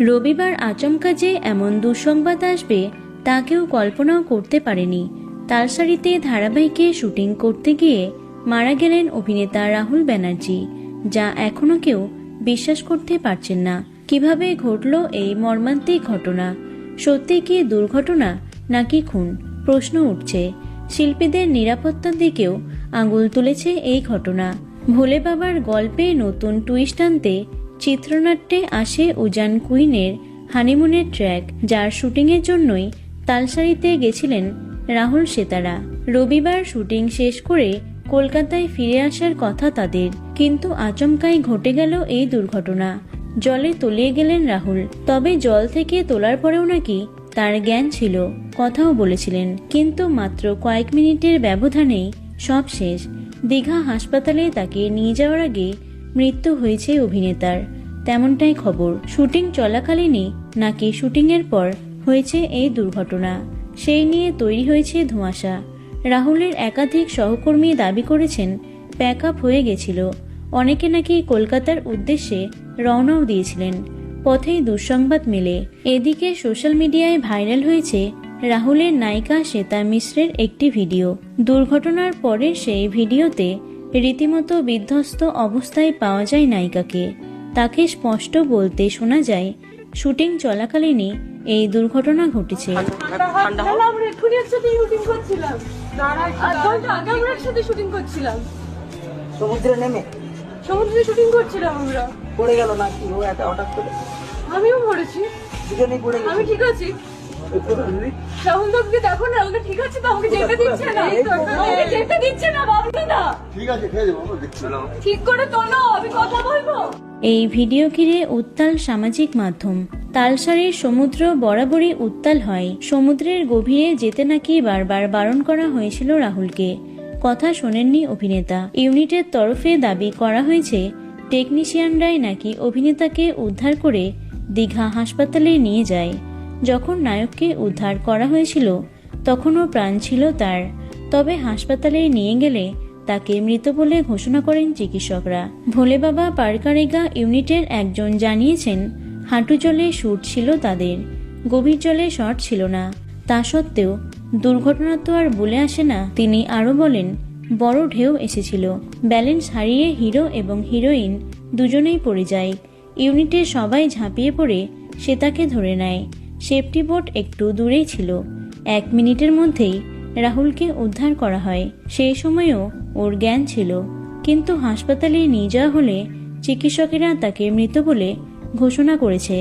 রবিবার আচমকা যে এমন দুঃসংবাদ আসবে তা কেউ কল্পনাও করতে পারেনি। তালসারিতে ধারাবাহিকে শুটিং করতে গিয়ে মারা গেলেন অভিনেতা রাহুল ব্যানার্জি, যা এখনো কেউ বিশ্বাস করতে পারছেন না। কিভাবে ঘটল এই মর্মান্তিক ঘটনা? সত্যি কি দুর্ঘটনা নাকি খুন? প্রশ্ন উঠছে। শিল্পীদের নিরাপত্তার দিকেও আঙুল তুলেছে এই ঘটনা। ভোলে বাবার গল্পে নতুন টুইস্ট আনতে চিত্রনাট্যে আসে উজান কুইনের হানিমুনের ট্র্যাক, যার শুটিংয়ের জন্যই তালসারিতে গেছিলেন রাহুল সেতারা। রবিবার শুটিং শেষ করে কলকাতায় ফিরে আসার কথা তাদের, কিন্তু আচমকাই ঘটে গেল এই দুর্ঘটনা। জলে তলিয়ে গেলেন রাহুল। তবে জল থেকে তোলার পরেও নাকি তার জ্ঞান ছিল, কথাও বলেছিলেন, কিন্তু মাত্র কয়েক মিনিটের ব্যবধানেই সব শেষ। দীঘা হাসপাতালে তাকে নিয়ে যাওয়ার আগে মৃত্যু হয়েছে অভিনেতার, তেমনটাই খবর। শুটিং চলাকালীনই নাকি শুটিংয়ের পর হয়েছে এই দুর্ঘটনা, সেই নিয়ে তৈরি হয়েছে ধোঁয়াশা। রাহুলের একাধিক সহকর্মী দাবি করেছেন প্যাক আপ হয়ে গেছিল। অনেকে নাকি কলকাতার উদ্দেশ্যে রওনাও দিয়েছিলেন। পথেই দুঃসংবাদ মেলে। এদিকে সোশ্যাল মিডিয়ায় ভাইরাল হয়েছে রাহুলের নায়িকা শ্বেতা মিশ্রের একটি ভিডিও। দুর্ঘটনার পরের সেই ভিডিওতে রীতিমতো বিধ্বস্ত অবস্থায় পাওয়া যায় নায়িকাকে। তাকে স্পষ্ট বলতে শোনা যায় শুটিং চলাকালীনই এই দুর্ঘটনা ঘটেছে। সমুদ্রে শুটিং করছিলাম আমরা, পড়ে গেল নাকি ও একা হঠাৎ করে? আমিও পড়েছি, দুজনেই পড়ে গেছি। আমি ঠিক আছি। রাহুল দাকে দেখো না, ওকে ঠিক আছে তো? আমাকে যেতে দিচ্ছে না, আমাকে যেতে দিচ্ছে না। বাবলু না, ঠিক আছে খেয়ে দেবো, দেখছি ঠিক করে তোলো, আমি কথা বলবো। এই ভিডিও ঘিরে উত্তাল সামাজিক মাধ্যম। তালসারির সমুদ্র বরাবরই উত্তাল হয়। সমুদ্রের গভীরে যেতে নাকি বারবার বারণ করা হয়েছিল রাহুলকে। কথা শোনেননি অভিনেতা। ইউনিটের তরফে দাবি করা হয়েছে টেকনিশিয়ানরাই নাকি অভিনেতাকে উদ্ধার করে দীঘা হাসপাতালে নিয়ে যায়। যখন নায়ককে উদ্ধার করা হয়েছিল তখনও প্রাণ ছিল তার, তবে হাসপাতালে নিয়ে গেলে তাকে মৃত বলে ঘোষণা করেন চিকিৎসকরা। ভোলে বাবা পারকারেগা ইউনিটের একজন জানিয়েছেন হাঁটু জলে শুট ছিল তাদের, গভীর জলে শট ছিল না। তা সত্ত্বেও দুর্ঘটনা তো আর বলে আসে না। তিনি আরো বলেন, বড় ঢেউ এসেছিল, ব্যালেন্স হারিয়ে হিরো এবং হিরোইন দুজনেই পড়ে যায়। ইউনিটের সবাই ঝাঁপিয়ে পড়ে সে তাকে ধরে নেয়। সেফটি বোট একটু দূরেই ছিল। 1 মিনিটের মধ্যেই রাহুলকে উদ্ধার করা হয়। সেই সময়ও ওর জ্ঞান ছিল, কিন্তু হাসপাতালে নিয়ে যাওয়া হলে চিকিৎসকেরা তাকে মৃত বলে ঘোষণা করেছে।